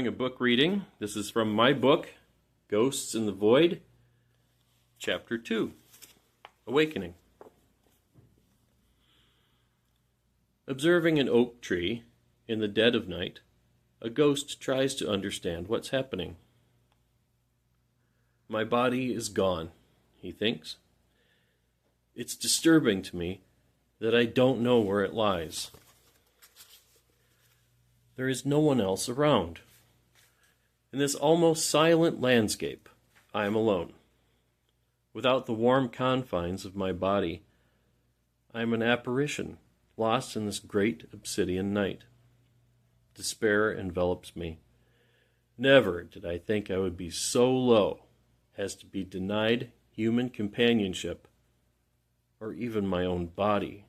doing a book reading. This is from my book, Ghosts in the Void, Chapter 2, Awakening. Observing an oak tree in the dead of night, a ghost tries to understand what's happening. My body is gone, he thinks. It's disturbing to me that I don't know where it lies. There is no one else around. In this almost silent landscape, I am alone. Without the warm confines of my body, I am an apparition, lost in this great obsidian night. Despair envelops me. Never did I think I would be so low as to be denied human companionship, or even my own body.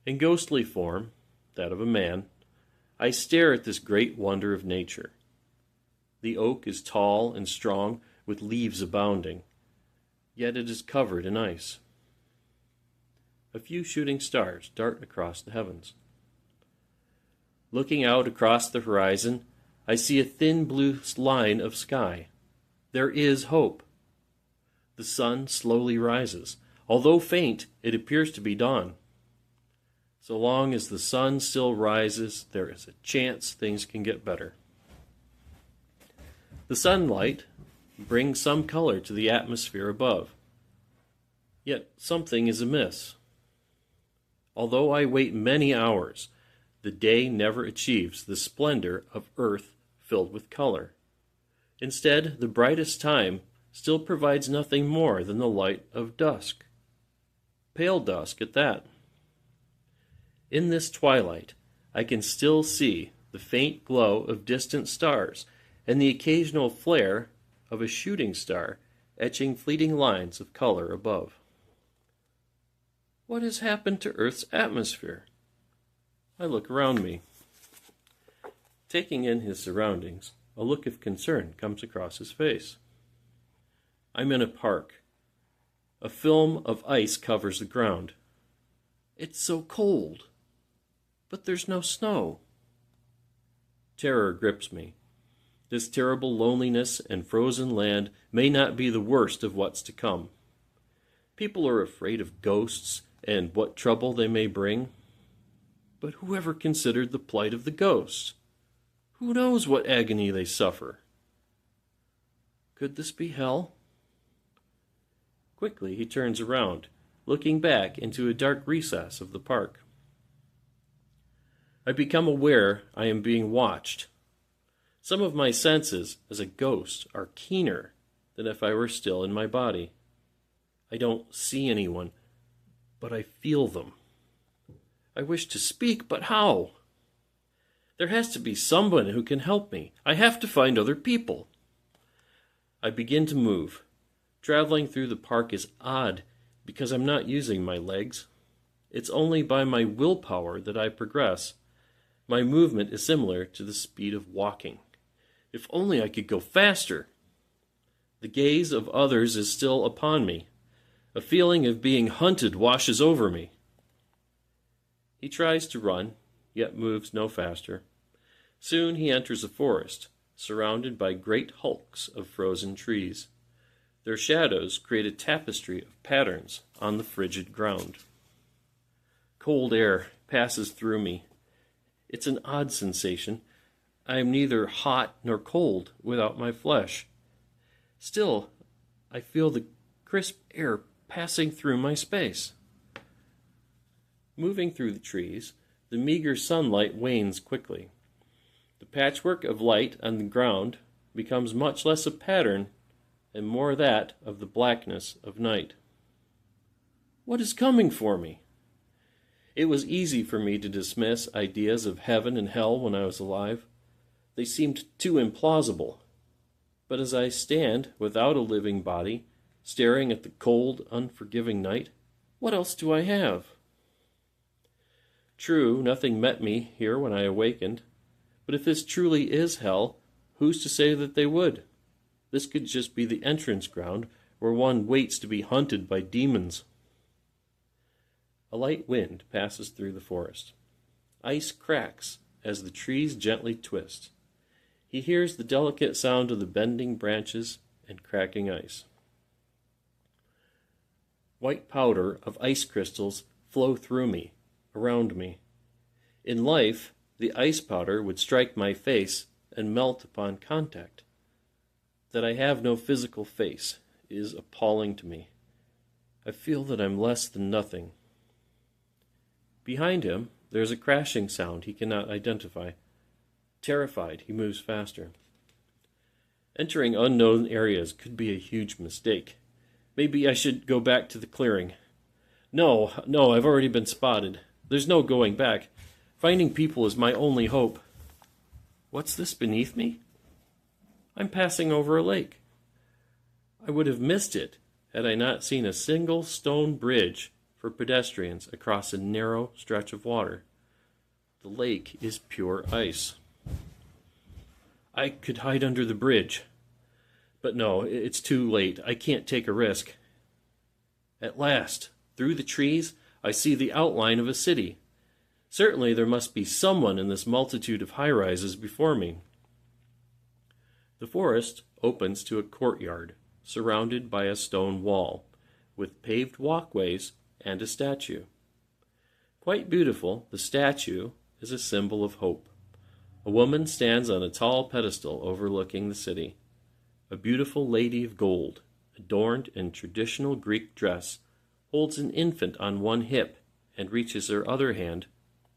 In ghostly form, that of a man, I stare at this great wonder of nature. The oak is tall and strong, with leaves abounding, yet it is covered in ice. A few shooting stars dart across the heavens. Looking out across the horizon, I see a thin blue line of sky. There is hope. The sun slowly rises. Although faint, it appears to be dawn. So long as the sun still rises, there is a chance things can get better. The sunlight brings some color to the atmosphere above. Yet something is amiss. Although I wait many hours, the day never achieves the splendor of earth filled with color. Instead, the brightest time still provides nothing more than the light of dusk. Pale dusk at that. In this twilight, I can still see the faint glow of distant stars and the occasional flare of a shooting star etching fleeting lines of color above. What has happened to Earth's atmosphere? I look around me. Taking in his surroundings, a look of concern comes across his face. I'm in a park. A film of ice covers the ground. It's so cold, but there's no snow. Terror grips me. This terrible loneliness and frozen land may not be the worst of what's to come. People are afraid of ghosts and what trouble they may bring. But whoever considered the plight of the ghosts? Who knows what agony they suffer? Could this be hell? Quickly he turns around, looking back into a dark recess of the park. I become aware I am being watched. Some of my senses as a ghost are keener than if I were still in my body. I don't see anyone, but I feel them. I wish to speak, but how? There has to be someone who can help me. I have to find other people. I begin to move. Traveling through the park is odd because I'm not using my legs. It's only by my willpower that I progress. My movement is similar to the speed of walking. If only I could go faster. The gaze of others is still upon me. A feeling of being hunted washes over me. He tries to run, yet moves no faster. Soon he enters a forest, surrounded by great hulks of frozen trees. Their shadows create a tapestry of patterns on the frigid ground. Cold air passes through me. It's an odd sensation. I am neither hot nor cold without my flesh. Still, I feel the crisp air passing through my space. Moving through the trees, the meager sunlight wanes quickly. The patchwork of light on the ground becomes much less a pattern and more that of the blackness of night. What is coming for me? It was easy for me to dismiss ideas of heaven and hell when I was alive. They seemed too implausible. But as I stand without a living body, staring at the cold, unforgiving night, what else do I have? True, nothing met me here when I awakened. But if this truly is hell, who's to say that they would? This could just be the entrance ground where one waits to be hunted by demons. A light wind passes through the forest. Ice cracks as the trees gently twist. He hears the delicate sound of the bending branches and cracking ice. White powder of ice crystals flow through me, around me. In life, the ice powder would strike my face and melt upon contact. That I have no physical face is appalling to me. I feel that I'm less than nothing. Behind him, there's a crashing sound he cannot identify. Terrified, he moves faster. Entering unknown areas could be a huge mistake. Maybe I should go back to the clearing. No, I've already been spotted. There's no going back. Finding people is my only hope. What's this beneath me? I'm passing over a lake. I would have missed it had I not seen a single stone bridge for pedestrians across a narrow stretch of water. The lake is pure ice. I could hide under the bridge. But no, it's too late. I can't take a risk. At last, through the trees, I see the outline of a city. Certainly there must be someone in this multitude of high-rises before me. The forest opens to a courtyard, surrounded by a stone wall, with paved walkways and a statue. Quite beautiful, the statue is a symbol of hope. A woman stands on a tall pedestal overlooking the city. A beautiful lady of gold, adorned in traditional Greek dress, holds an infant on one hip and reaches her other hand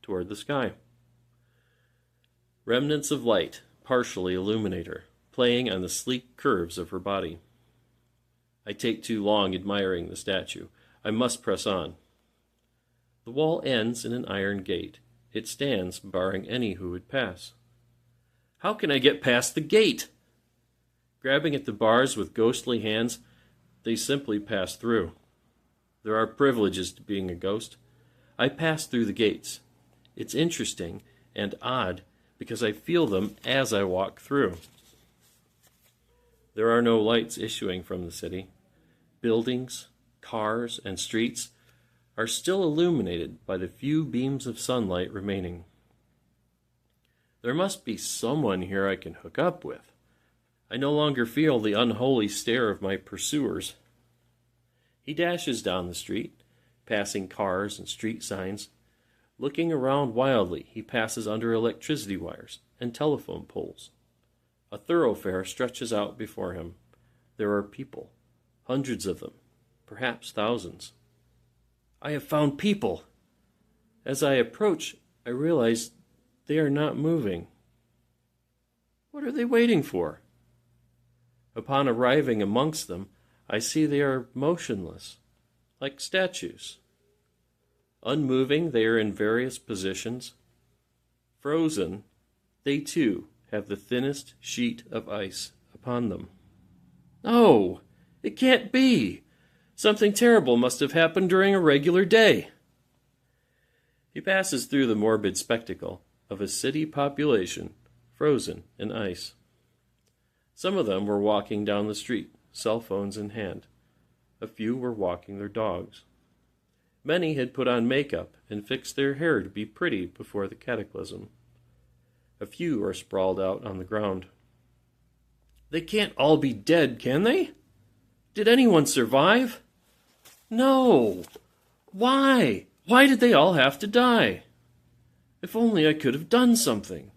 toward the sky. Remnants of light partially illuminate her, playing on the sleek curves of her body. I take too long admiring the statue. I must press on. The wall ends in an iron gate. It stands barring any who would pass. How can I get past the gate? Grabbing at the bars with ghostly hands, they simply pass through. There are privileges to being a ghost. I pass through the gates. It's interesting and odd because I feel them as I walk through. There are no lights issuing from the city. Buildings, cars, and streets are still illuminated by the few beams of sunlight remaining. There must be someone here I can hook up with. I no longer feel the unholy stare of my pursuers. He dashes down the street, passing cars and street signs. Looking around wildly, he passes under electricity wires and telephone poles. A thoroughfare stretches out before him. There are people, hundreds of them, perhaps thousands. I have found people. As I approach, I realize they are not moving. What are they waiting for? Upon arriving amongst them, I see they are motionless, like statues. Unmoving, they are in various positions. Frozen, they too have the thinnest sheet of ice upon them. No, it can't be. Something terrible must have happened during a regular day. He passes through the morbid spectacle of a city population frozen in ice. Some of them were walking down the street, cell phones in hand. A few were walking their dogs. Many had put on makeup and fixed their hair to be pretty before the cataclysm. A few are sprawled out on the ground. They can't all be dead, can they? Did anyone survive? No. Why? Why did they all have to die? If only I could have done something.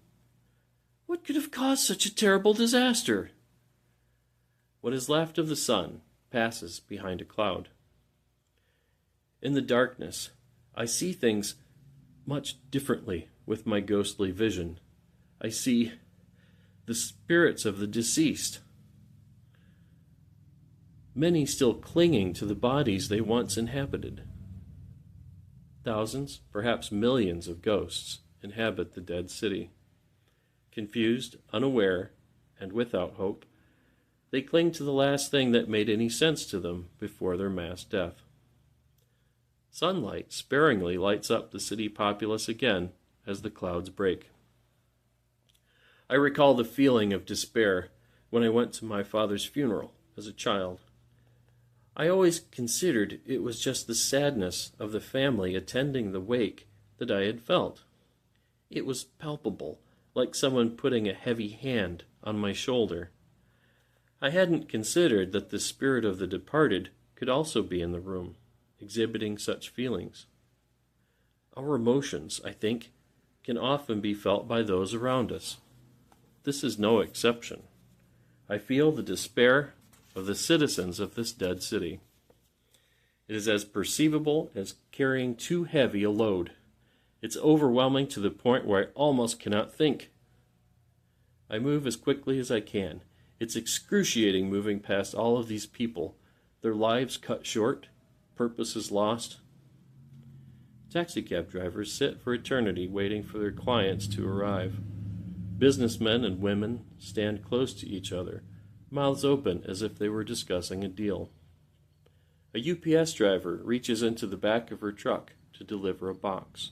What could have caused such a terrible disaster? What is left of the sun passes behind a cloud. In the darkness, I see things much differently with my ghostly vision. I see the spirits of the deceased, many still clinging to the bodies they once inhabited. Thousands, perhaps millions of ghosts inhabit the dead city. Confused, unaware, and without hope, they cling to the last thing that made any sense to them before their mass death. Sunlight sparingly lights up the city populace again as the clouds break. I recall the feeling of despair when I went to my father's funeral as a child. I always considered it was just the sadness of the family attending the wake that I had felt. It was palpable, like someone putting a heavy hand on my shoulder. I hadn't considered that the spirit of the departed could also be in the room, exhibiting such feelings. Our emotions, I think, can often be felt by those around us. This is no exception. I feel the despair of the citizens of this dead city. It is as perceivable as carrying too heavy a load. It's overwhelming to the point where I almost cannot think. I move as quickly as I can. It's excruciating moving past all of these people, their lives cut short, purposes lost. Taxicab drivers sit for eternity waiting for their clients to arrive. Businessmen and women stand close to each other, mouths open as if they were discussing a deal. A UPS driver reaches into the back of her truck to deliver a box.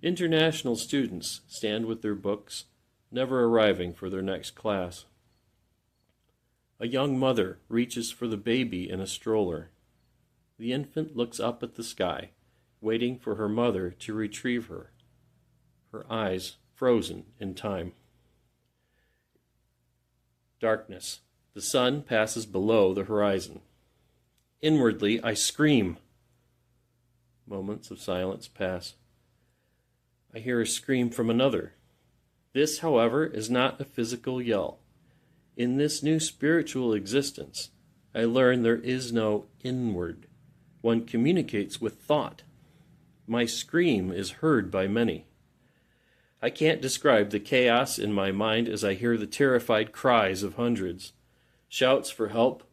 International students stand with their books, never arriving for their next class. A young mother reaches for the baby in a stroller. The infant looks up at the sky, waiting for her mother to retrieve her, her eyes frozen in time. Darkness. The sun passes below the horizon. Inwardly, I scream. Moments of silence pass. I hear a scream from another. This, however, is not a physical yell. In this new spiritual existence, I learn there is no inward. One communicates with thought. My scream is heard by many. I can't describe the chaos in my mind as I hear the terrified cries of hundreds, shouts for help,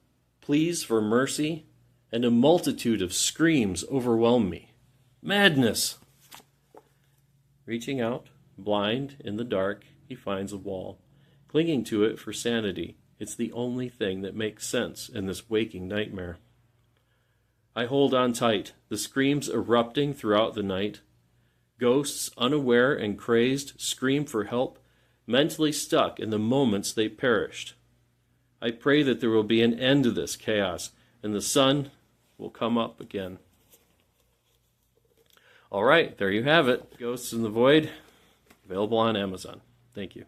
pleas for mercy, and a multitude of screams overwhelm me. Madness! Reaching out, blind, in the dark, he finds a wall. Clinging to it for sanity, it's the only thing that makes sense in this waking nightmare. I hold on tight, the screams erupting throughout the night. Ghosts, unaware and crazed, scream for help, mentally stuck in the moments they perished. I pray that there will be an end to this chaos, and the sun will come up again. All right, there you have it. Ghosts in the Void, available on Amazon. Thank you.